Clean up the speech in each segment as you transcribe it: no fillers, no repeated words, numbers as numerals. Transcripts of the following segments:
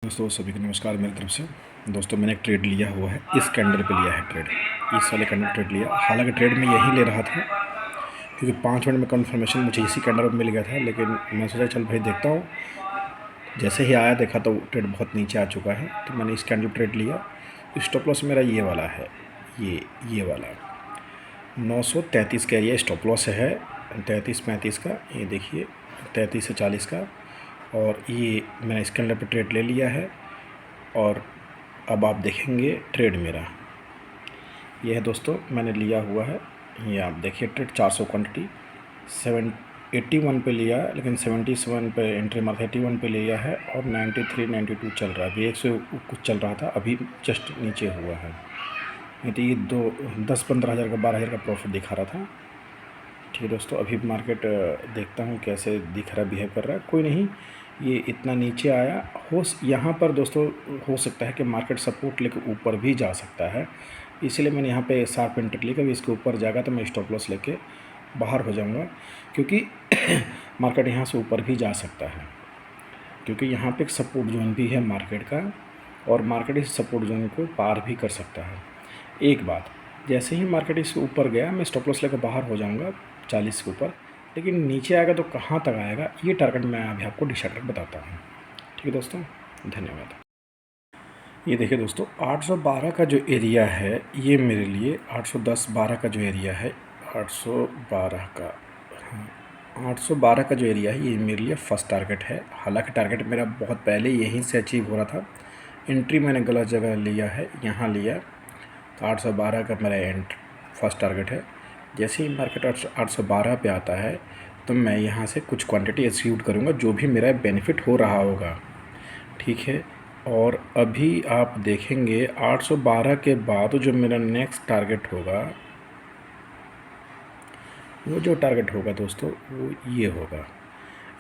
दोस्तों सभी को नमस्कार मेरी तरफ से। दोस्तों मैंने एक ट्रेड लिया हुआ है, इस कैंडल पे लिया है ट्रेड, इस वाले कैंडल ट्रेड लिया। हालांकि ट्रेड में यही ले रहा था क्योंकि 5 मिनट में कंफर्मेशन मुझे इसी कैंडल पर मिल गया था, लेकिन मैं सोचा चल भाई देखता हूँ। जैसे ही आया देखा तो ट्रेड बहुत नीचे आ चुका है, तो मैंने इस कैंडल ट्रेड लिया। स्टॉप लॉस मेरा ये वाला है, ये वाला 933 का एरिया स्टॉप लॉस है, 33-35 का, ये देखिए 33 से 40 का। और ये मैंने इस कैंडल पे ट्रेड ले लिया है। और अब आप देखेंगे ट्रेड मेरा ये है दोस्तों, मैंने लिया हुआ है। ये आप देखिए ट्रेड 400 क्वान्टिटी 81 पे लिया, लेकिन 77 पे एंट्री मार्क 81 पे लिया है और 93-92 चल रहा है। अभी 100 कुछ चल रहा था, अभी जस्ट नीचे हुआ है। नहीं तो ये 10-15 हज़ार का 12 हज़ार का प्रॉफिट दिखा रहा था। ठीक है दोस्तों, अभी मार्केट देखता हूँ कैसे दिख रहा है, बिहेव कर रहा है। कोई नहीं, ये इतना नीचे आया हो, यहाँ पर दोस्तों हो सकता है कि मार्केट सपोर्ट लेके ऊपर भी जा सकता है, इसलिए मैंने यहाँ पे शार्प एंट्री ली। कभी इसके ऊपर जाएगा तो मैं स्टॉप लॉस लेके बाहर हो जाऊँगा, क्योंकि मार्केट यहाँ से ऊपर भी जा सकता है, क्योंकि यहाँ पे एक सपोर्ट जोन भी है मार्केट का, और मार्केट इस सपोर्ट जोन को पार भी कर सकता है। एक बात, जैसे ही मार्केट इसके ऊपर गया मैं स्टॉप लॉस लेकर बाहर हो जाऊँगा 40 के ऊपर, लेकिन नीचे आएगा तो कहाँ तक आएगा ये टारगेट मैं अभी आपको डिसाइड कर बताता हूँ। ठीक है दोस्तों, धन्यवाद। ये देखिए दोस्तों, 812 का जो एरिया है ये मेरे लिए 810-12 का जो एरिया है, 812 का, हाँ 812 का जो एरिया है ये मेरे लिए फर्स्ट टारगेट है। हालांकि टारगेट मेरा बहुत पहले यहीं से अचीव हो रहा था, एंट्री मैंने गलत जगह लिया है, यहाँ लिया। तो 812 का मेरा फर्स्ट टारगेट है। जैसे ही मार्केट 812 पे आता है तो मैं यहाँ से कुछ क्वांटिटी एक्सिक्यूट करूँगा, जो भी मेरा बेनिफिट हो रहा होगा। ठीक है, और अभी आप देखेंगे 812 के बाद जो मेरा नेक्स्ट टारगेट होगा, वो जो टारगेट होगा दोस्तों वो ये होगा,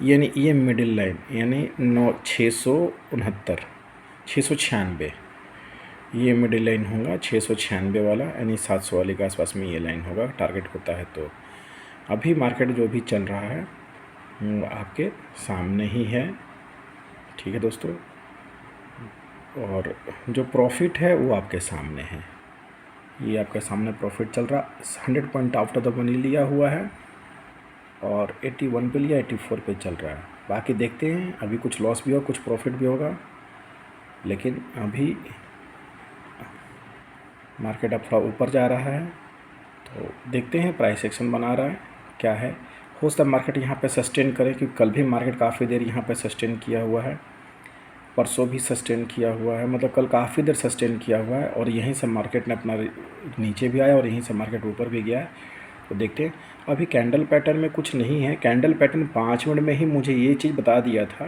यानी ये मिडिल लाइन, यानी 669 696, ये मिडिल लाइन होगा 696 वाला, यानी 700 वाले के आसपास में ये लाइन होगा, टारगेट होता है। तो अभी मार्केट जो भी चल रहा है वो आपके सामने ही है। ठीक है दोस्तों, और जो प्रॉफिट है वो आपके सामने है, ये आपके सामने प्रॉफिट चल रहा। 100 पॉइंट आफ्टर द मनी लिया हुआ है और 81 पे लिया, 84 पे चल रहा है। बाकी देखते हैं, अभी कुछ लॉस भी होगा कुछ प्रॉफिट भी होगा, लेकिन अभी मार्केट अब थोड़ा ऊपर जा रहा है, तो देखते हैं प्राइस एक्शन बना रहा है क्या है। हो सकता है मार्केट यहाँ पे सस्टेन करे, क्योंकि कल भी मार्केट काफ़ी देर यहाँ पे सस्टेन किया हुआ है, परसों भी सस्टेन किया हुआ है, मतलब कल काफ़ी देर सस्टेन किया हुआ है, और यहीं से मार्केट ने अपना नीचे भी आया और यहीं से मार्केट ऊपर भी गया है। तो देखते हैं, अभी कैंडल पैटर्न में कुछ नहीं है। कैंडल पैटर्न 5 मिनट में ही मुझे ये चीज़ बता दिया था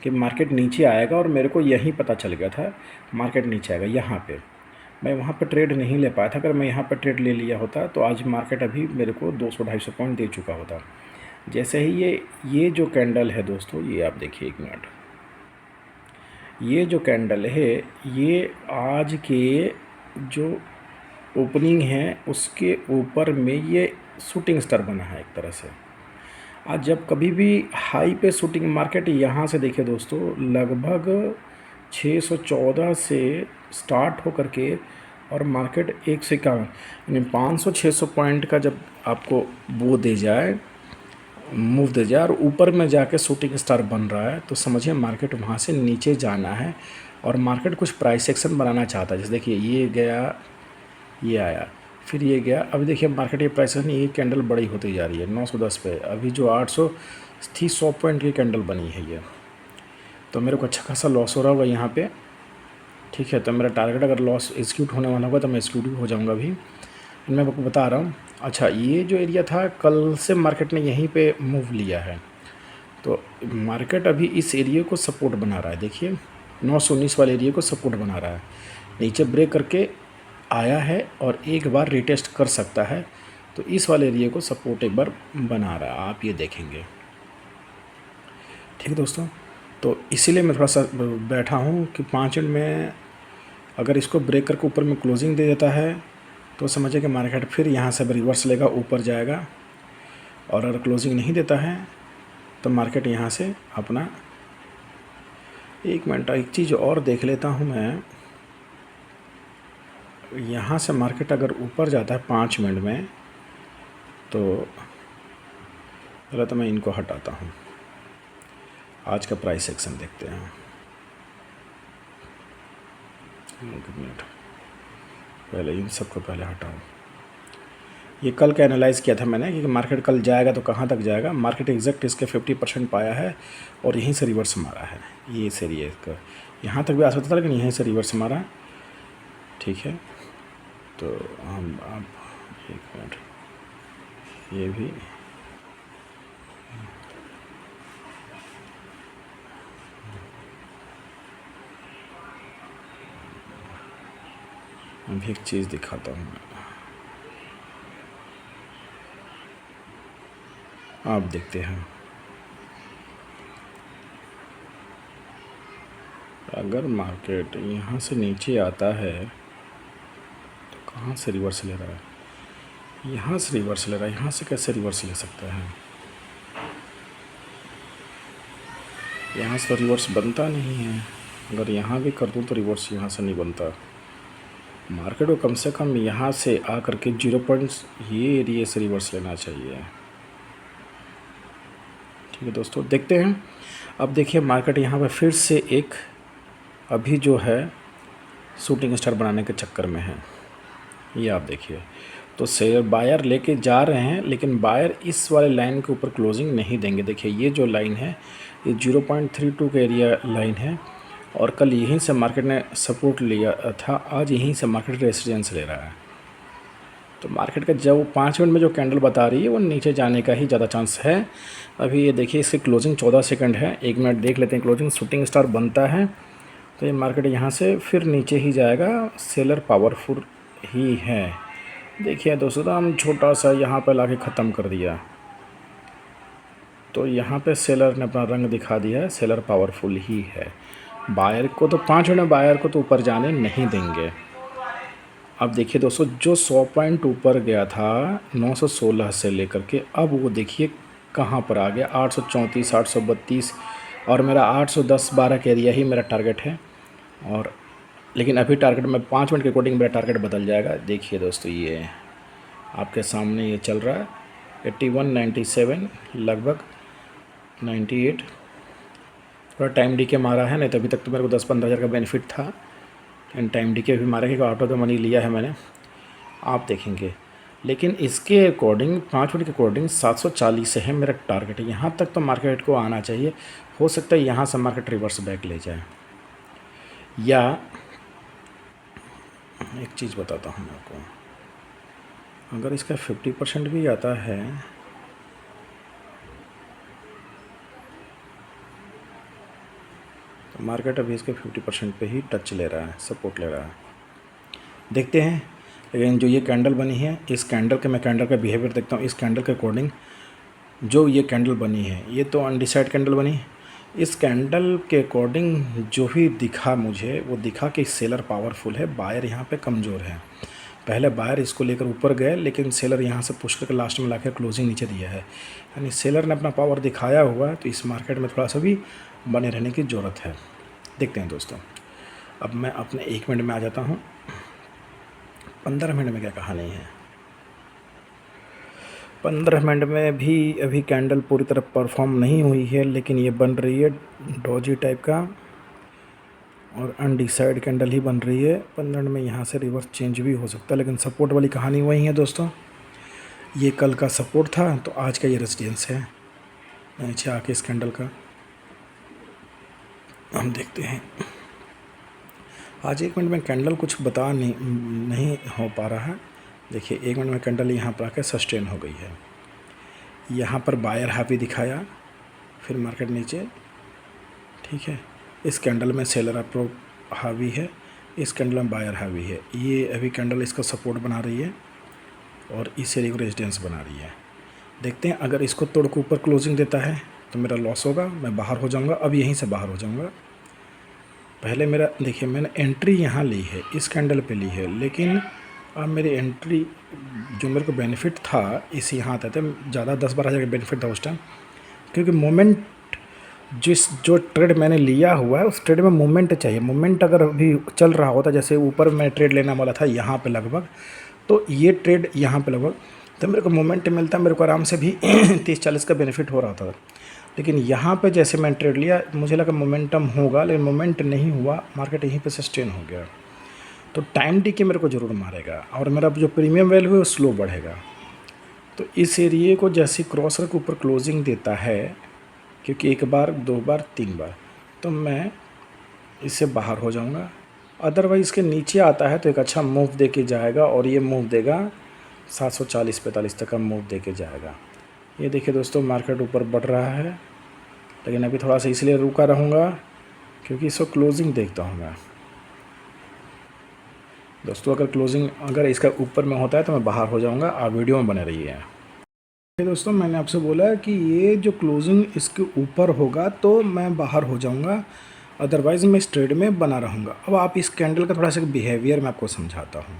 कि मार्केट नीचे आएगा, और मेरे को यही पता चल गया था मार्केट नीचे आएगा। यहाँ पे मैं वहाँ पे ट्रेड नहीं ले पाया था, अगर मैं यहाँ पे ट्रेड ले लिया होता तो आज मार्केट अभी मेरे को 200-250 पॉइंट दे चुका होता। जैसे ही ये जो कैंडल है दोस्तों, ये आप देखिए, एक मिनट, ये जो कैंडल है ये आज के जो ओपनिंग है उसके ऊपर में ये शूटिंग स्टार बना है एक तरह से। आज जब कभी भी हाई पे शूटिंग मार्केट यहाँ से देखिए दोस्तों, लगभग 614 से स्टार्ट हो करके और मार्केट 151, यानी 500-600 पॉइंट का जब आपको वो दे जाए, मूव दे जाए, और ऊपर में जाके शूटिंग स्टार बन रहा है, तो समझिए मार्केट वहाँ से नीचे जाना है, और मार्केट कुछ प्राइस एक्शन बनाना चाहता है। जैसे देखिए ये गया, ये आया, फिर ये गया। अभी देखिए मार्केट ये प्राइस एक्शन, ये कैंडल बड़ी होती जा रही है 910 पे, अभी जो 800 थी 100 पॉइंट की कैंडल बनी है ये, तो मेरे को अच्छा खासा लॉस हो रहा होगा यहाँ पे। ठीक है, तो मेरा टारगेट अगर लॉस एग्जीक्यूट होने वाला होगा तो मैं एग्जीक्यूट हो जाऊँगा अभी, मैं आपको बता रहा हूँ। अच्छा, ये जो एरिया था कल से मार्केट ने यहीं पे मूव लिया है, तो मार्केट अभी इस एरिया को सपोर्ट बना रहा है। देखिए 919 वाले एरिया को सपोर्ट बना रहा है, नीचे ब्रेक करके आया है और एक बार रिटेस्ट कर सकता है, तो इस वाले एरिया को सपोर्ट एक बार बना रहा है, आप ये देखेंगे। ठीक है दोस्तों, तो इसीलिए मैं थोड़ा सा बैठा हूँ कि 5 मिनट में अगर इसको ब्रेक करके ऊपर में क्लोजिंग दे देता है तो समझिए कि मार्केट फिर यहाँ से रिवर्स लेगा, ऊपर जाएगा, और अगर क्लोजिंग नहीं देता है तो मार्केट यहाँ से अपना एक मिनट, एक चीज़ और देख लेता हूँ मैं। यहाँ से मार्केट अगर ऊपर जाता है 5 मिनट में, तो पहले तो मैं इनको हटाता हूँ। आज का प्राइस एक्शन देखते हैं। एक मिनट, पहले इन सबको पहले हटाऊँ। ये कल का एनालाइज़ किया था मैंने कि मार्केट कल जाएगा तो कहाँ तक जाएगा। मार्केट एग्जैक्ट इसके 50% पाया है और यहीं से रिवर्स मारा है। ये एरिया इसका यहाँ तक भी आ सकता था, लेकिन यहीं से रिवर्स मारा। ठीक है, तो हम अब एक मिनट, ये भी अभी एक चीज़ दिखाता हूँ। आप देखते हैं, अगर मार्केट यहाँ से नीचे आता है तो कहाँ से रिवर्स ले रहा है? यहाँ से रिवर्स ले रहा है। यहाँ से कैसे रिवर्स ले सकता है? यहाँ से तो रिवर्स बनता नहीं है। अगर यहाँ भी कर दूँ तो रिवर्स यहाँ से नहीं बनता। मार्केट को कम से कम यहाँ से आ करके 0 पॉइंट्स ये एरिया से रिवर्स लेना चाहिए। ठीक है दोस्तों, देखते हैं। अब देखिए मार्केट यहाँ पर फिर से एक अभी जो है शूटिंग स्टार बनाने के चक्कर में है। ये आप देखिए, तो शेयर बायर लेके जा रहे हैं, लेकिन बायर इस वाले लाइन के ऊपर क्लोजिंग नहीं देंगे। देखिए ये जो लाइन है ये 0.32 का एरिया लाइन है, और कल यहीं से मार्केट ने सपोर्ट लिया था, आज यहीं से मार्केट रेजिस्टेंस ले रहा है। तो मार्केट का जब 5 मिनट में जो कैंडल बता रही है वो नीचे जाने का ही ज़्यादा चांस है। अभी ये देखिए इसकी क्लोजिंग 14 सेकंड है। 1 मिनट देख लेते हैं। क्लोजिंग शूटिंग स्टार बनता है तो ये मार्केट यहाँ से फिर नीचे ही जाएगा। सेलर पावरफुल ही है। देखिए दोस्तों, तो हम छोटा सा यहाँ पर लाके ख़त्म कर दिया, तो यहाँ पे सेलर ने अपना रंग दिखा दिया है। सेलर पावरफुल ही है। बायर को तो 5 मिनट में बायर को तो ऊपर जाने नहीं देंगे। अब देखिए दोस्तों, जो 100 पॉइंट ऊपर गया था 916 से लेकर के, अब वो देखिए कहाँ पर आ गया, 834, 832, और मेरा 810-12 का एरिया ही मेरा टारगेट है। और लेकिन अभी टारगेट में 5 मिनट के अकॉर्डिंग मेरा टारगेट बदल जाएगा। देखिए दोस्तों, ये आपके सामने ये चल रहा है 81, 97, लगभग 98। थोड़ा टाइम डी के मारा है, नहीं तो अभी तक तो मेरे को 10-15 हज़ार का बेनिफिट था। एंड टाइम डी के भी मारा कि आउट ऑफ द मनी लिया है मैंने, आप देखेंगे। लेकिन इसके अकॉर्डिंग 5 मिनट के अकॉर्डिंग 740 से है मेरा टारगेट। यहाँ तक तो मार्केट को आना चाहिए। हो सकता है यहाँ से मार्केट रिवर्स बैक ले जाए। या एक चीज़ बताता हूँ मैं आपको, अगर इसका 50% भी आता है तो मार्केट अभी इसके 50% पे ही टच ले रहा है, सपोर्ट ले रहा है। देखते हैं। लेकिन जो ये कैंडल बनी है, इस कैंडल के मैं कैंडल का बिहेवियर देखता हूँ। इस कैंडल के अकॉर्डिंग जो ये कैंडल बनी है, ये तो अनडिसाइड कैंडल बनी। इस कैंडल के अकॉर्डिंग जो भी दिखा मुझे, वो दिखा कि सेलर पावरफुल है, बायर यहाँ पे कमज़ोर है। पहले बायर इसको लेकर ऊपर गए, लेकिन सेलर यहाँ से पुश करके लास्ट में लाकर क्लोजिंग नीचे दिया है। यानी सेलर ने अपना पावर दिखाया हुआ है। तो इस मार्केट में थोड़ा सा भी बने रहने की ज़रूरत है। देखते हैं दोस्तों। अब मैं अपने 1 मिनट में आ जाता हूँ। 15 मिनट में क्या कहानी है। 15 मिनट में भी अभी कैंडल पूरी तरह परफॉर्म नहीं हुई है, लेकिन ये बन रही है डोजी टाइप का, और अनडिसाइड कैंडल ही बन रही है। 15 मिनट में यहाँ से रिवर्स चेंज भी हो सकता है, लेकिन सपोर्ट वाली कहानी वही है दोस्तों। ये कल का सपोर्ट था, तो आज का ये रेजिस्टेंस है नीचे आके इस कैंडल का। हम देखते हैं। आज 1 मिनट में कैंडल कुछ बता नहीं हो पा रहा है। देखिए 1 मिनट में कैंडल यहाँ पर आकर सस्टेन हो गई है। यहाँ पर बायर हावी दिखाया, फिर मार्केट नीचे। ठीक है, इस कैंडल में सेलर अप्रो हावी है, इस कैंडल में बायर हावी है। ये अभी कैंडल इसका सपोर्ट बना रही है और इस एरिया को रेजिस्टेंस बना रही है। देखते हैं, अगर इसको तोड़ के ऊपर क्लोजिंग देता है तो मेरा लॉस होगा, मैं बाहर हो जाऊँगा। अब यहीं से बाहर हो जाऊँगा। पहले मेरा देखिए, मैंने एंट्री यहाँ ली है, इस कैंडल पे ली है, लेकिन अब मेरी एंट्री जो मेरे को बेनिफिट था इस यहाँ आता था ज़्यादा, 10-12 हज़ार का बेनिफिट था उस टाइम, क्योंकि मोमेंट जो ट्रेड मैंने लिया हुआ है उस ट्रेड में मूवमेंट चाहिए। मूवमेंट अगर अभी चल रहा होता, जैसे ऊपर मैं ट्रेड लेने वाला था यहाँ पे लगभग, तो ये ट्रेड यहाँ पे लगभग, तो मेरे को मोमेंट मिलता, मेरे को आराम से भी 30-40 का बेनिफिट हो रहा था। लेकिन यहाँ पे जैसे मैं ट्रेड लिया, मुझे लगा मोमेंटम होगा, लेकिन मोमेंट नहीं हुआ, मार्केट यहीं पे सस्टेन हो गया। तो टाइम डी के मेरे को ज़रूर मारेगा और मेरा जो प्रीमियम वैल्यू है वो स्लो बढ़ेगा। तो इस एरिए को जैसे क्रॉसर के ऊपर क्लोजिंग देता है, क्योंकि 1 बार 2 बार 3 बार, तो मैं इससे बाहर हो जाऊंगा। अदरवाइज़ इसके नीचे आता है तो एक अच्छा मूव दे के जाएगा, और ये मूव देगा 740-45 तक का मूव दे के जाएगा। ये देखिए दोस्तों, मार्केट ऊपर बढ़ रहा है, लेकिन अभी थोड़ा सा इसलिए रुका रहूँगा क्योंकि इसको क्लोजिंग देखता हूँ मैं। दोस्तों अगर क्लोजिंग अगर इसका ऊपर में होता है तो मैं बाहर हो जाऊँगा। आप वीडियो में बने रहिए। दोस्तों मैंने आपसे बोला कि ये जो क्लोजिंग इसके ऊपर होगा तो मैं बाहर हो जाऊँगा, अदरवाइज़ मैं इस ट्रेड में बना रहूँगा। अब आप इस कैंडल का थोड़ा सा बिहेवियर मैं आपको समझाता हूँ,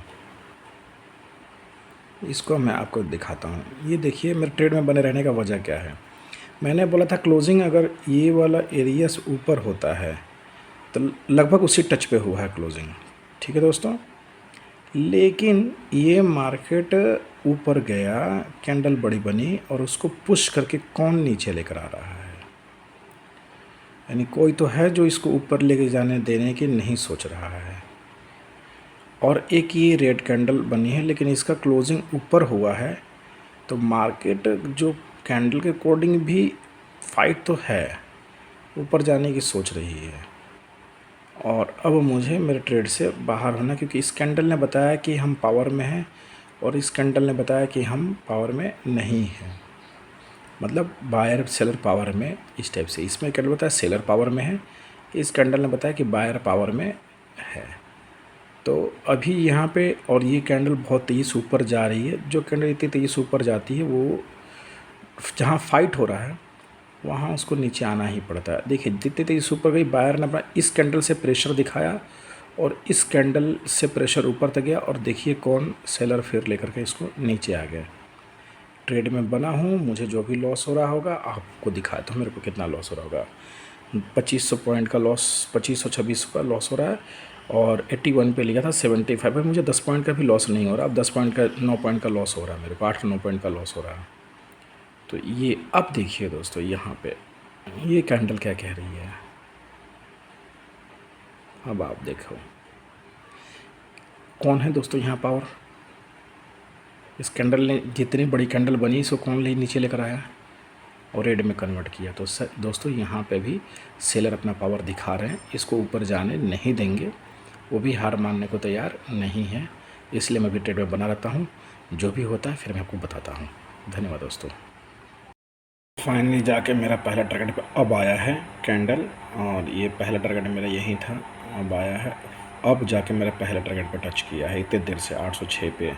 इसको मैं आपको दिखाता हूँ। ये देखिए मेरे ट्रेड में बने रहने का वजह क्या है। मैंने बोला था क्लोजिंग अगर ये वाला एरिया से ऊपर होता है तो लगभग उसी टच पे हुआ है क्लोजिंग, ठीक है दोस्तों। लेकिन ये मार्केट ऊपर गया, कैंडल बड़ी बनी और उसको पुश करके कौन नीचे लेकर आ रहा है, यानी कोई तो है जो इसको ऊपर लेके जाने देने की नहीं सोच रहा है। और एक ये रेड कैंडल बनी है, लेकिन इसका क्लोजिंग ऊपर हुआ है, तो मार्केट जो कैंडल के अकॉर्डिंग भी फाइट तो है, ऊपर जाने की सोच रही है। और अब मुझे मेरे ट्रेड से बाहर होना, क्योंकि इस कैंडल ने बताया कि हम पावर में हैं और इस कैंडल ने बताया कि हम पावर में नहीं हैं, मतलब बायर सेलर पावर में, इस टाइप से। इसमें कैंडल बताया सेलर पावर में है, इस कैंडल ने बताया कि बायर पावर में है। तो अभी यहाँ पे, और ये कैंडल बहुत तेज़ी से ऊपर जा रही है। जो कैंडल इतनी तेज़ी से ऊपर जाती है वो जहाँ फाइट हो रहा है वहाँ उसको नीचे आना ही पड़ता है। देखिए जितनी तेज़ी से ऊपर गई, बायर ने अपना इस कैंडल से प्रेशर दिखाया और इस कैंडल से प्रेशर ऊपर तक गया, और देखिए कौन सेलर फिर लेकर के इसको नीचे आ गया। ट्रेड में बना हूँ, मुझे जो भी लॉस हो रहा होगा आपको दिखाता हूँ मेरे को कितना लॉस हो रहा होगा। 2500 पॉइंट का लॉस, 2526 का लॉस हो रहा है, और 81 पे लिया था 75 पे। मुझे 10 पॉइंट का भी लॉस नहीं हो रहा। अब 10 पॉइंट का 9 पॉइंट का लॉस हो रहा है मेरे को, 8-9 पॉइंट का लॉस हो रहा है। तो ये अब देखिए दोस्तों, यहाँ पे ये कैंडल क्या कह रही है, अब आप देखो कौन है दोस्तों यहाँ पावर। इस कैंडल ने, जितनी बड़ी कैंडल बनी, इसको कौन ले नीचे लेकर आया और रेड में कन्वर्ट किया। तो दोस्तों यहाँ पे भी सेलर अपना पावर दिखा रहे हैं, इसको ऊपर जाने नहीं देंगे, वो भी हार मानने को तैयार नहीं है। इसलिए मैं भी ट्रेड में बना रहता हूँ, जो भी होता है फिर मैं आपको बताता हूँ। धन्यवाद दोस्तों। फाइनली जाके मेरा पहला टारगेट पे अब आया है कैंडल, और ये पहला टारगेट मेरा यही था, अब आया है। अब जाके मेरा पहला टारगेट पे टच किया है इतने देर से 806 पे,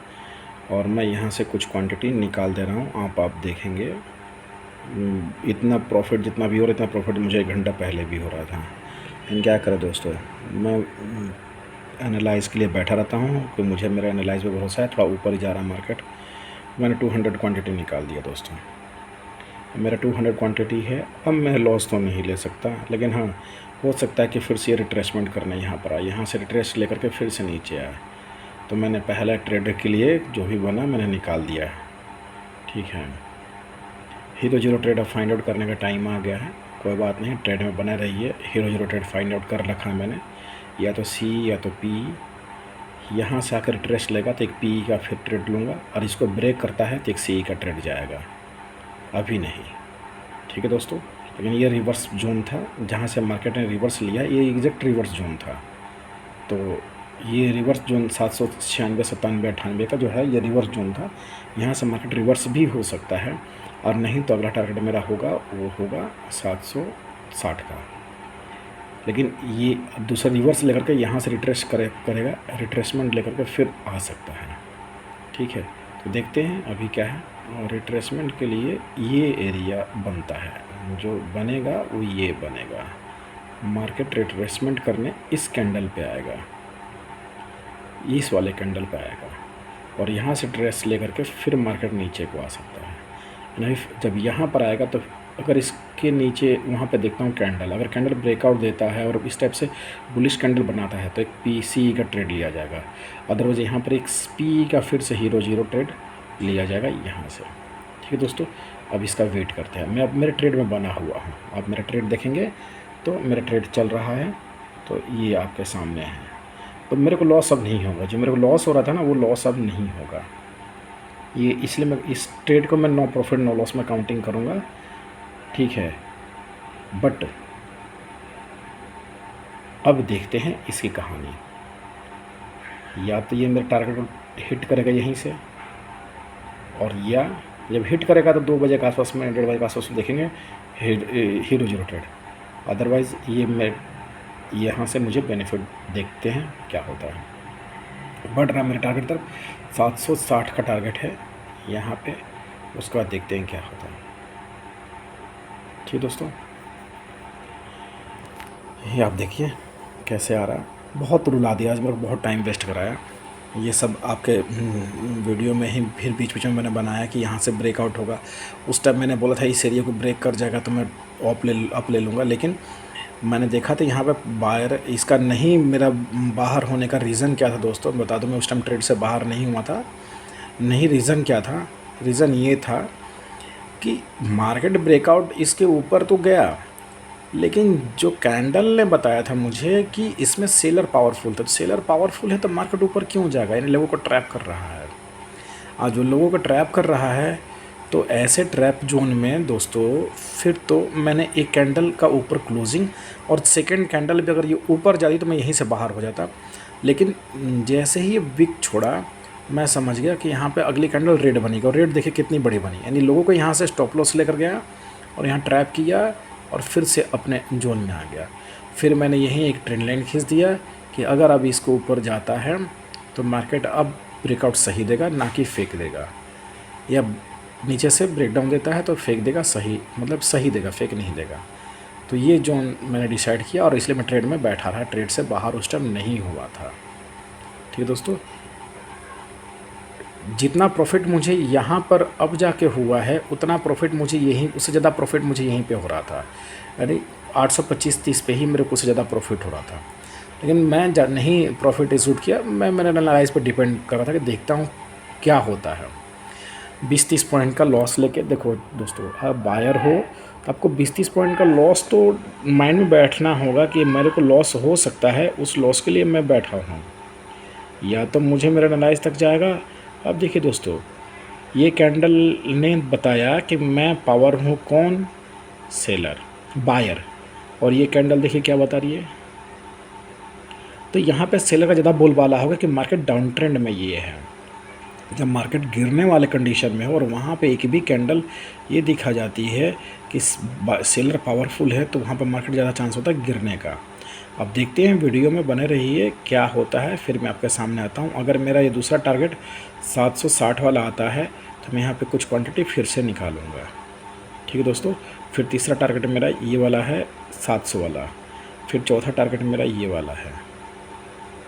और मैं यहाँ से कुछ क्वांटिटी निकाल दे रहा हूँ। आप देखेंगे इतना प्रॉफिट जितना भी हो रहा, इतना प्रॉफिट मुझे 1 घंटा पहले भी हो रहा था। लेकिन क्या करें दोस्तों, मैं एनालाइज़ के लिए बैठा रहता हूँ कि मुझे मेरा एनालाइज़ पे भरोसा है। थोड़ा ऊपर ही जा रहा है मार्केट। मैंने 200 क्वांटिटी निकाल दिया दोस्तों, मेरा 200 क्वांटिटी है। अब मैं लॉस तो नहीं ले सकता, लेकिन हाँ हो सकता है कि फिर से रिट्रेसमेंट करने यहाँ पर आए, यहाँ से रिट्रेस लेकर के फिर से नीचे आए। तो मैंने पहला ट्रेडर के लिए जो भी बना मैंने निकाल दिया है, ठीक है। हीरो जीरो ट्रेड अब फाइंड आउट करने का टाइम आ गया है। कोई बात नहीं, ट्रेड में बने रहिए। Hero zero trade find out कर रखा है मैंने, या तो सी या तो पी। यहाँ से आकर रिट्रेस लेगा तो एक पी का फिर ट्रेड लूँगा, और इसको ब्रेक करता है तो एक सी का ट्रेड जाएगा, अभी नहीं, ठीक है दोस्तों। लेकिन ये रिवर्स जोन था, जहाँ से मार्केट ने रिवर्स लिया, ये एग्जैक्ट रिवर्स जोन था। तो ये रिवर्स जोन 796, 97, 98 का जो है, ये रिवर्स जोन था। यहाँ से मार्केट रिवर्स भी हो सकता है, और नहीं तो अगला टारगेट मेरा होगा, वो होगा 760 का। लेकिन ये दूसरा रिवर्स लेकर के यहाँ से करेगा, रिट्रेसमेंट लेकर के फिर आ सकता है, ठीक है। तो देखते हैं अभी क्या है। और रिट्रेसमेंट के लिए ये एरिया बनता है, जो बनेगा वो ये बनेगा। मार्केट रिट्रेसमेंट करने इस कैंडल पे आएगा, इस वाले कैंडल पे आएगा, और यहाँ से ट्रेस लेकर के फिर मार्केट नीचे को आ सकता है। नहीं, जब यहाँ पर आएगा तो अगर इसके नीचे वहाँ पे देखता हूँ कैंडल, अगर कैंडल ब्रेकआउट देता है और इस टाइप से बुलिश कैंडल बनाता है तो एक पी का ट्रेड लिया जाएगा। अदरवाइज़ यहाँ पर एक पी का फिर से हीरो जीरो ट्रेड लिया जाएगा यहाँ से। ठीक है दोस्तों, अब इसका वेट करते हैं। मैं अब मेरे ट्रेड में बना हुआ हूँ, आप मेरा ट्रेड देखेंगे तो मेरा ट्रेड चल रहा है, तो ये आपके सामने है। तो मेरे को लॉस अब नहीं होगा, जो मेरे को लॉस हो रहा था ना वो लॉस अब नहीं होगा। ये इसलिए मैं इस ट्रेड को मैं नो प्रॉफिट नो लॉस में काउंटिंग करूँगा। ठीक है, बट अब देखते हैं इसकी कहानी। या तो ये मेरे टारगेट को हिट करेगा यहीं से, और या जब हिट करेगा तो 2 बजे के आसपास में 1:30 बजे के आसपास में देखेंगे हीरो जीरो ट्रेड। अदरवाइज़ ये मैं यहाँ से मुझे बेनिफिट देखते हैं क्या होता है। बढ़ रहा मेरा टारगेट तरफ 760 का टारगेट है यहाँ पे, उसके बाद देखते हैं क्या होता है। ठीक दोस्तों, ये आप देखिए कैसे आ रहा है। बहुत रुला दिया आज, मेरे को बहुत टाइम वेस्ट कराया। ये सब आपके वीडियो में ही फिर बीच बीच में मैंने बनाया कि यहाँ से ब्रेकआउट होगा। उस टाइम मैंने बोला था इस एरिया को ब्रेक कर जाएगा तो मैं अप ले लूँगा, लेकिन मैंने देखा था यहाँ पे बायर इसका नहीं, मेरा बाहर होने का रीज़न क्या था दोस्तों बता दूँ। मैं उस टाइम ट्रेड से बाहर नहीं हुआ था। नहीं, रीज़न क्या था? रीज़न ये था कि मार्केट ब्रेकआउट इसके ऊपर तो गया, लेकिन जो कैंडल ने बताया था मुझे कि इसमें सेलर पावरफुल था। तो सेलर पावरफुल है तो मार्केट ऊपर क्यों जाएगा? यानी लोगों को ट्रैप कर रहा है। आज जो लोगों को ट्रैप कर रहा है, तो ऐसे ट्रैप जोन में दोस्तों फिर तो मैंने एक कैंडल का ऊपर क्लोजिंग और सेकंड कैंडल भी अगर ये ऊपर जाती तो मैं यहीं से बाहर हो जाता। लेकिन जैसे ही ये विक छोड़ा मैं समझ गया कि यहाँ पे अगली कैंडल रेड बनेगी, और रेड देखिए कितनी बड़ी बनी। यानी लोगों को यहाँ से स्टॉप लॉस लेकर गया और यहाँ ट्रैप किया और फिर से अपने जोन में आ गया। फिर मैंने यहीं एक ट्रेंड लाइन खींच दिया कि अगर अब इसको ऊपर जाता है तो मार्केट अब ब्रेकआउट सही देगा, ना कि फेक देगा। या नीचे से ब्रेकडाउन देता है तो फेक देगा, सही मतलब सही देगा, फेक नहीं देगा। तो ये जोन मैंने डिसाइड किया और इसलिए मैं ट्रेड में बैठा रहा। ट्रेड से बाहर उस टाइम नहीं हुआ था। ठीक है दोस्तों, जितना प्रॉफिट मुझे यहाँ पर अब जाके हुआ है उतना प्रॉफिट मुझे यहीं, उससे ज़्यादा प्रॉफिट मुझे यहीं पे हो रहा था। यानी 825-30 पे ही मेरे को उससे ज़्यादा प्रॉफिट हो रहा था। लेकिन मैं नहीं प्रॉफिट एग्जीक्यूट किया। मैं मेरे एनालाइज पर डिपेंड कर रहा था कि देखता हूँ क्या होता है। 20-30 पॉइंट का लॉस लेके देखो दोस्तों, आप बायर हो तो आपको 20-30 पॉइंट का लॉस तो माइंड में बैठना होगा कि मेरे को लॉस हो सकता है, उस लॉस के लिए मैं बैठा हूँ। या तो मुझे मेरा एनालाइज तक जाएगा। अब देखिए दोस्तों, ये कैंडल ने बताया कि मैं पावर हूँ कौन? Seller, buyer. और ये कैंडल देखिए क्या बता रही है। तो यहाँ पे सेलर का ज़्यादा बोलबाला होगा कि मार्केट डाउन ट्रेंड में ये है। जब मार्केट गिरने वाले कंडीशन में हो और वहाँ पे एक भी कैंडल ये दिखा जाती है कि सेलर पावरफुल है, तो वहाँ पे मार्केट ज़्यादा चांस होता है गिरने का। अब देखते हैं, वीडियो में बने रहिए क्या होता है, फिर मैं आपके सामने आता हूँ। अगर मेरा ये दूसरा टारगेट 760 वाला आता है तो मैं यहाँ पे कुछ क्वांटिटी फिर से निकालूंगा। ठीक है दोस्तों, फिर तीसरा टारगेट मेरा ये वाला है 700 वाला, फिर चौथा टारगेट मेरा ये वाला है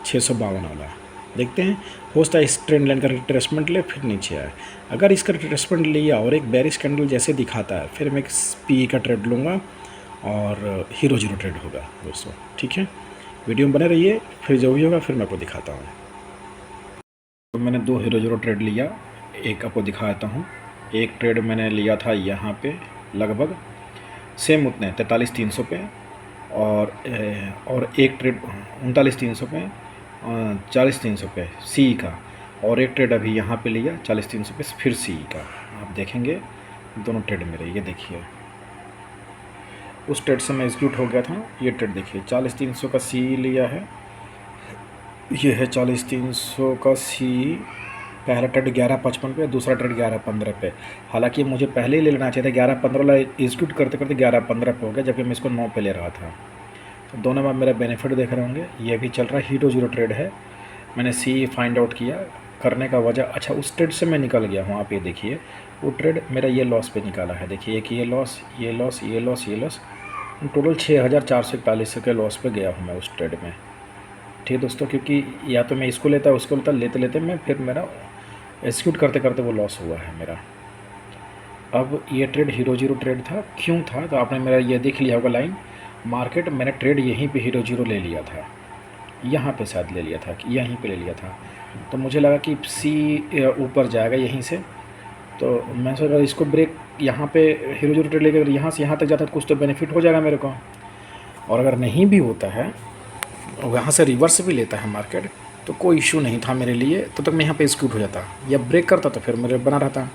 652 वाला। देखते हैं, हो सकता है इस ट्रेंड लाइन का रिट्रेसमेंट ले फिर नीचे आए। अगर इसका रिट्रेसमेंट लिया और एक बेरिश कैंडल जैसे दिखाता है, फिर मैं एक पी का ट्रेड लूँगा और हीरो जीरो ट्रेड होगा दोस्तों। ठीक है, वीडियो में बने रहिए, फिर जो भी होगा फिर मैं आपको दिखाता हूँ। तो मैंने 2 हीरो जीरो ट्रेड लिया, एक आपको दिखाता हूँ। एक ट्रेड मैंने लिया था यहाँ पे लगभग सेम उतने 43,300 पे, और एक ट्रेड 39,300 पे, 40,300 पे सी का, और एक ट्रेड अभी यहाँ पे लिया 40,300 पे फिर सी का। आप देखेंगे दोनों ट्रेड मेरे, ये देखिए उस ट्रेड से मैं एग्जीक्यूट हो गया था। ये ट्रेड देखिए 40,300 का सी लिया है, ये है 40,300 का सी। पहला ट्रेड 11.55 पे, दूसरा ट्रेड 11.15 पे। हालांकि मुझे पहले ही ले लेना चाहिए था, 11.15 वाला एग्जीक्यूट करते करते 11.15 पे हो गया, जबकि मैं इसको 9 पे ले रहा था। तो दोनों में मेरा बेनिफिट देख रहे होंगे। ये भी चल रहा है, हीरो जीरो ट्रेड है। मैंने सी फाइंड आउट किया, करने का वजह, अच्छा उस ट्रेड से मैं निकल गया हूँ। आप ये देखिए, वो ट्रेड मेरा ये लॉस पे निकाला है। देखिए एक ये लॉस, ये लॉस, ये लॉस, ये लॉस, टोटल 6,441 के लॉस पे गया हूँ मैं उस ट्रेड में। ठीक है दोस्तों, क्योंकि या तो मैं इसको लेता उसको लेते लेते मैं फिर मेरा एग्जीक्यूट करते करते वो लॉस हुआ है मेरा। अब ये ट्रेड हीरो जीरो ट्रेड था, क्यों था तो आपने मेरा ये देख लिया होगा लाइन मार्केट, मैंने ट्रेड यहीं पे हीरो जीरो ले लिया था, यहाँ पे शायद ले लिया था कि यहीं पे ले लिया था। तो मुझे लगा कि सी ऊपर जाएगा यहीं से, तो मैं सोचा इसको ब्रेक यहाँ पे हीरो जीरो ट्रेड लेकर यहाँ से यहाँ तक जाता तो कुछ तो बेनिफिट हो जाएगा मेरे को। और अगर नहीं भी होता है वहाँ से रिवर्स भी लेता है मार्केट तो कोई इशू नहीं था मेरे लिए, तो तक मैं यहाँ पे एग्जीक्यूट हो जाता या ब्रेक करता तो फिर मेरे बना रहता।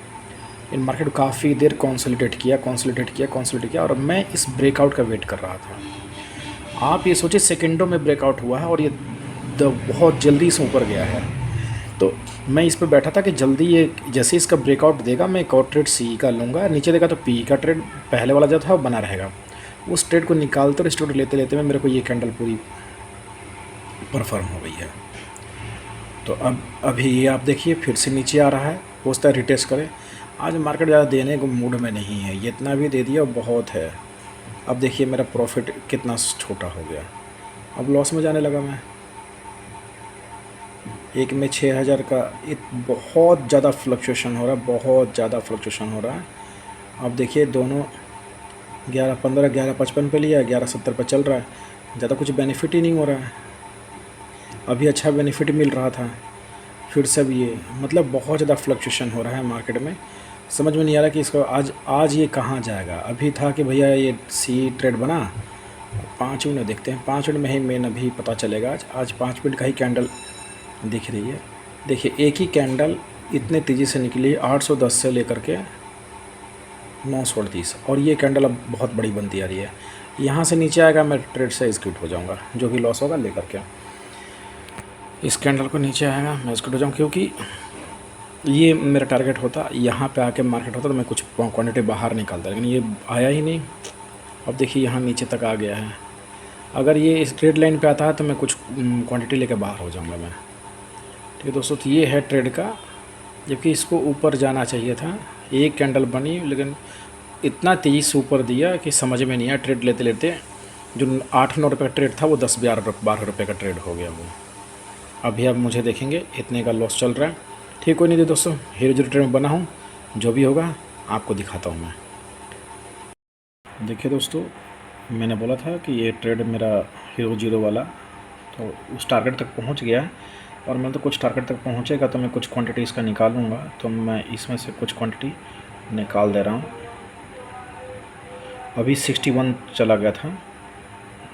इन मार्केट काफ़ी देर कंसोलिडेट किया और मैं इस ब्रेकआउट का वेट कर रहा था। आप ये सोचिए सेकंडों में ब्रेकआउट हुआ है और ये बहुत जल्दी से ऊपर गया है। तो मैं इस पर बैठा था कि जल्दी ये जैसे इसका ब्रेकआउट देगा मैं एक और ट्रेड सी का लूँगा, नीचे देगा तो पी का ट्रेड पहले वाला जो था वो बना रहेगा। उस ट्रेड को निकालते और स्टोर लेते लेते में मेरे को ये कैंडल पूरी परफॉर्म हो गई है। तो अब अभी ये आप देखिए फिर से नीचे आ रहा है, हो सकता है रिटेस्ट करे। आज मार्केट ज़्यादा देने को मूड में नहीं है, ये इतना भी दे दिया बहुत है। अब देखिए मेरा प्रॉफिट कितना छोटा हो गया, अब लॉस में जाने लगा मैं। एक में 6000 का बहुत ज़्यादा फ्लक्चुएशन हो रहा है, बहुत ज़्यादा फ्लक्चुएशन हो रहा है। अब देखिए दोनों 11.15 11.55 पे लिया है, 11.70 पे चल रहा है, ज़्यादा कुछ बेनिफिट ही नहीं हो रहा है। अभी अच्छा बेनिफिट मिल रहा था, फिर से भी ये मतलब बहुत ज़्यादा फ्लक्चुएशन हो रहा है मार्केट में। समझ में नहीं आ रहा कि इसको आज ये कहाँ जाएगा। अभी था कि भैया ये सी ट्रेड बना, 5 मिनट देखते हैं, 5 मिनट में ही मेन अभी पता चलेगा। आज 5 मिनट का ही कैंडल दिख रही है। देखिए एक ही कैंडल इतने तेज़ी से निकली 810 से लेकर के 930, और ये कैंडल अब बहुत बड़ी बनती आ रही है। यहाँ से नीचे आएगा मैं ट्रेड से एग्जीक्यूट हो जाऊँगा, जो भी लॉस होगा लेकर के। इस कैंडल को नीचे आएगा मैं एग्जीक्यूट हो जाऊँ, क्योंकि ये मेरा टारगेट होता, यहाँ पे आके मार्केट होता तो मैं कुछ क्वांटिटी बाहर निकालता, लेकिन ये आया ही नहीं। अब देखिए यहाँ नीचे तक आ गया है, अगर ये इस ट्रेड लाइन पे आता है तो मैं कुछ क्वांटिटी लेकर बाहर हो जाऊँगा मैं। ठीक है दोस्तों, तो ये है ट्रेड का, जबकि इसको ऊपर जाना चाहिए था। एक कैंडल बनी लेकिन इतना तेज़ी से ऊपर दिया कि समझ में नहीं आया। ट्रेड लेते लेते जो 8-9 रुपये का ट्रेड था वो 10-12 रुपये का ट्रेड हो गया वो। अभी आप मुझे देखेंगे इतने का लॉस चल रहा है। ठीक, कोई नहीं थी दोस्तों, हीरो जीरो ट्रेड में बना हूँ, जो भी होगा आपको दिखाता हूँ मैं। देखिए दोस्तों, मैंने बोला था कि ये ट्रेड मेरा हीरो जीरो वाला तो उस टारगेट तक पहुँच गया है, और मैं तो कुछ टारगेट तक पहुँचेगा तो मैं कुछ क्वांटिटी इसका निकालूँगा। तो मैं इसमें से कुछ क्वांटिटी निकाल दे रहा हूँ। अभी 61 चला गया था,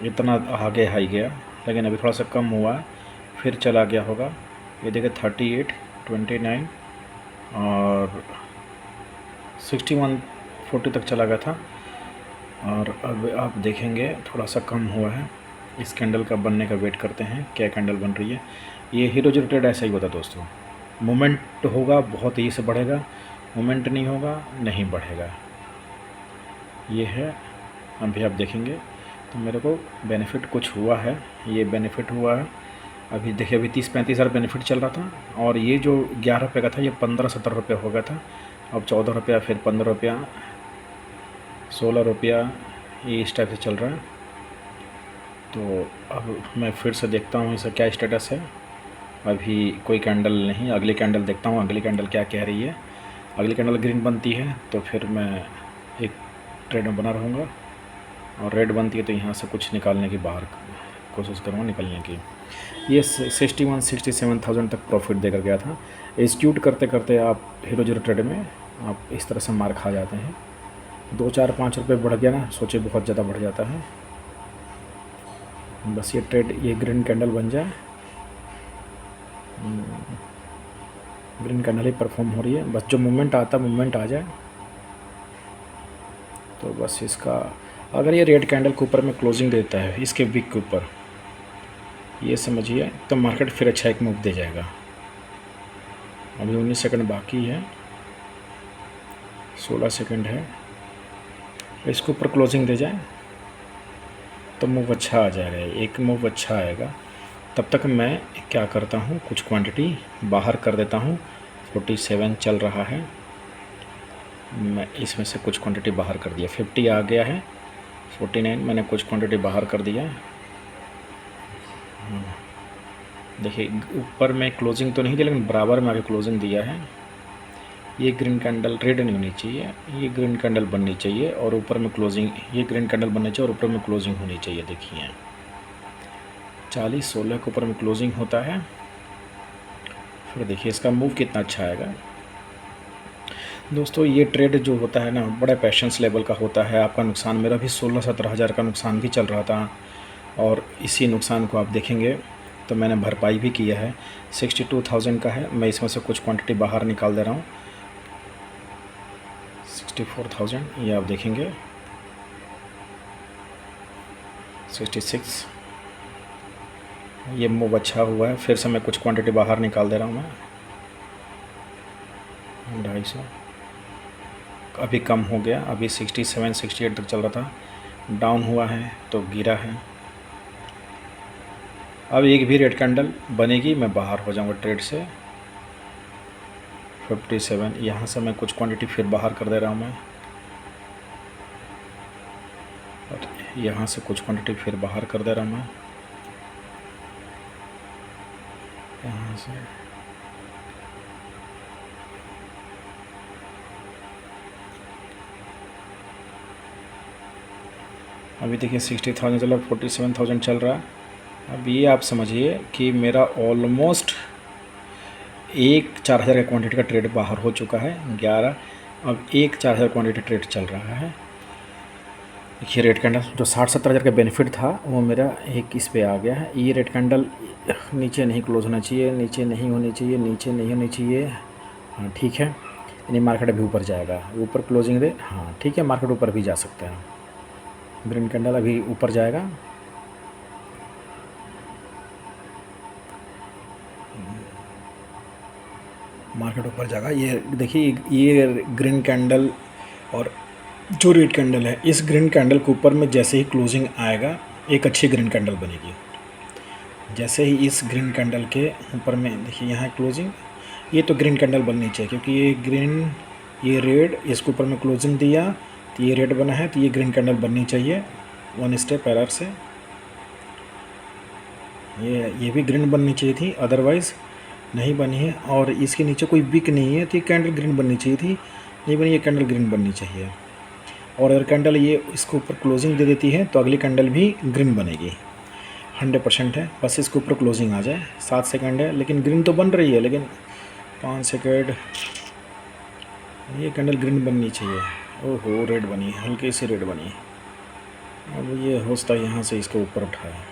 इतना आगे हाई गया, लेकिन अभी थोड़ा सा कम हुआ है, फिर चला गया होगा। ये देखिए 38, 29 और 61.40 तक चला गया था, और अब आप देखेंगे थोड़ा सा कम हुआ है। इस कैंडल का बनने का वेट करते हैं, क्या कैंडल बन रही है। ये हीरो जीरो ट्रेड ऐसा ही होता है दोस्तों, मोमेंट होगा बहुत तेज़ी से बढ़ेगा, मोमेंट नहीं होगा नहीं बढ़ेगा। ये है, अभी आप देखेंगे तो मेरे को बेनिफिट कुछ हुआ है, ये बेनिफिट हुआ है। अभी देखिए अभी 30-35 हज़ार बेनिफिट चल रहा था, और ये जो 11 रुपये का था ये 15-17 रुपये हो गया था। अब 14 रुपया, फिर 15 रुपया, 16 रुपया, ये इस टाइप से चल रहा है। तो अब मैं फिर से देखता हूँ इसका क्या स्टेटस है। अभी कोई कैंडल नहीं, अगली कैंडल देखता हूँ, अगली कैंडल क्या कह रही है। अगली कैंडल ग्रीन बनती है तो फिर मैं एक ट्रेड में बना रहूँगा, और रेड बनती है तो यहाँ से कुछ निकालने की बाहर कोशिश करूँगा निकलने की। ये 61-67,000 तक प्रॉफिट देकर गया था। एग्जीक्यूट करते करते आप हीरो जीरो ट्रेड में आप इस तरह से मार खा जाते हैं। 2-4-5 रुपये बढ़ गया ना, सोचे बहुत ज़्यादा बढ़ जाता है। बस ये ट्रेड, ये ग्रीन कैंडल बन जाए, ग्रीन कैंडल ही परफॉर्म हो रही है। बस जो मूवमेंट आता है मूवमेंट आ जाए तो बस इसका, अगर ये रेड कैंडल के ऊपर में क्लोजिंग देता है इसके विक के ऊपर, ये समझिए तो मार्केट फिर अच्छा एक मूव दे जाएगा। अभी 19 सेकंड बाकी है, 16 सेकंड है। इसके ऊपर क्लोजिंग दे जाए तो मूव अच्छा आ जाएगा, एक मूव अच्छा आएगा। तब तक मैं क्या करता हूँ, कुछ क्वांटिटी बाहर कर देता हूँ। 47 चल रहा है, मैं इसमें से कुछ क्वांटिटी बाहर कर दिया। 50 आ गया है, 49 मैंने कुछ क्वांटिटी बाहर कर दिया। देखिए ऊपर में क्लोजिंग तो नहीं दिया, लेकिन बराबर में आगे क्लोजिंग दिया है। ये ग्रीन कैंडल रेड नहीं होनी चाहिए, ये ग्रीन कैंडल बननी चाहिए और ऊपर में क्लोजिंग, ये ग्रीन कैंडल बननी चाहिए और ऊपर में क्लोजिंग होनी चाहिए। देखिए 40-16 के ऊपर में क्लोजिंग होता है। फिर देखिए इसका मूव कितना अच्छा आएगा। दोस्तों ये ट्रेड जो होता है ना, बड़ा पेशेंस लेवल का होता है। आपका नुकसान, मेरा भी 16-17 हज़ार का नुकसान भी चल रहा था और इसी नुकसान को आप देखेंगे तो मैंने भरपाई भी किया है। 62,000 का है, मैं इसमें से कुछ क्वांटिटी बाहर निकाल दे रहा हूँ। 64,000 ये आप देखेंगे, 66 ये मूव अच्छा हुआ है। फिर से मैं कुछ क्वांटिटी बाहर निकाल दे रहा हूँ। मैं 250 अभी कम हो गया, अभी 67-68 तक चल रहा था, डाउन हुआ है तो गिरा है। अब एक भी रेड कैंडल बनेगी मैं बाहर हो जाऊंगा ट्रेड से। 57 यहाँ से मैं कुछ क्वांटिटी फिर बाहर कर दे रहा हूँ मैं, और यहाँ से कुछ क्वांटिटी फिर बाहर कर दे रहा हूँ मैं, यहाँ से अभी देखिए 60,000 चल रहा, 47,000 चल रहा है। अब ये आप समझिए कि मेरा ऑलमोस्ट एक 4,000 का क्वांटिटी का ट्रेड बाहर हो चुका है 11। अब एक 4,000 क्वांटिटी ट्रेड चल रहा है। देखिए रेड कैंडल जो 60-70 हज़ार का बेनिफिट था वो मेरा एक इस पे आ गया है। ये रेड कैंडल नीचे नहीं क्लोज होना चाहिए, नीचे नहीं होनी चाहिए, नीचे नहीं होनी चाहिए। हाँ ठीक है, यानी मार्केट अभी ऊपर जाएगा, ऊपर क्लोजिंग दे। हाँ ठीक है, मार्केट ऊपर भी जा सकता है। ग्रीन कैंडल अभी ऊपर जाएगा। मार्केट ऊपर जाएगा। ये देखिए ये ग्रीन कैंडल और जो रेड कैंडल है, इस ग्रीन कैंडल के ऊपर में जैसे ही क्लोजिंग आएगा एक अच्छी ग्रीन कैंडल बनेगी। जैसे ही इस ग्रीन कैंडल के ऊपर में देखिए यहाँ क्लोजिंग, ये तो ग्रीन कैंडल बननी चाहिए क्योंकि ये ग्रीन, ये रेड, इसके ऊपर में क्लोजिंग दिया तो ये रेड बना है, तो ये ग्रीन कैंडल बननी चाहिए 1 स्टेप एरर से। ये भी ग्रीन बननी चाहिए थी, अदरवाइज़ नहीं बनी है। और इसके नीचे कोई विक नहीं है तो ये कैंडल ग्रीन बननी चाहिए थी, नहीं बनी, ये कैंडल ग्रीन बननी चाहिए। और अगर कैंडल ये इसके ऊपर क्लोजिंग दे देती है तो अगली कैंडल भी ग्रीन बनेगी, 100% है। बस इसके ऊपर क्लोजिंग आ जाए। 7 सेकंड है लेकिन ग्रीन तो बन रही है, लेकिन 5 सेकंड, ये कैंडल ग्रीन बननी चाहिए। ओहो रेड बनी, हल्की सी रेड बनी। अब ये होता यहाँ से इसके ऊपर उठाया,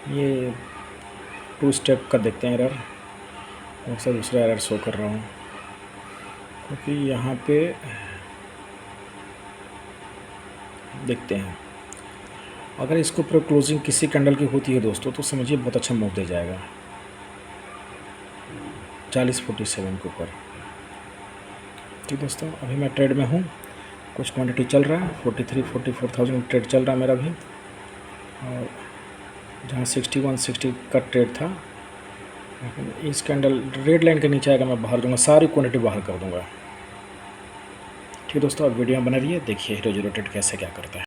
ये 2 स्टेप का देखते हैं एरर, अक्सर दूसरा एरर शो कर रहा हूँ क्योंकि यहाँ पे देखते हैं अगर इसको ऊपर क्लोजिंग किसी कैंडल की होती है दोस्तों तो समझिए बहुत अच्छा मूव दे जाएगा 40-47 के ऊपर। ठीक दोस्तों, अभी मैं ट्रेड में हूँ, कुछ क्वांटिटी चल रहा है, 43-44,000 ट्रेड चल रहा है मेरा भी। और जहाँ 61-60 का ट्रेड था, इस कैंडल रेड लाइन के नीचे आएगा मैं बाहर दूंगा, सारी क्वांटिटी बाहर कर दूंगा। ठीक दोस्तों, अब वीडियो में बना रहिए, देखिए हीरो जीरो ट्रेड कैसे क्या करता है।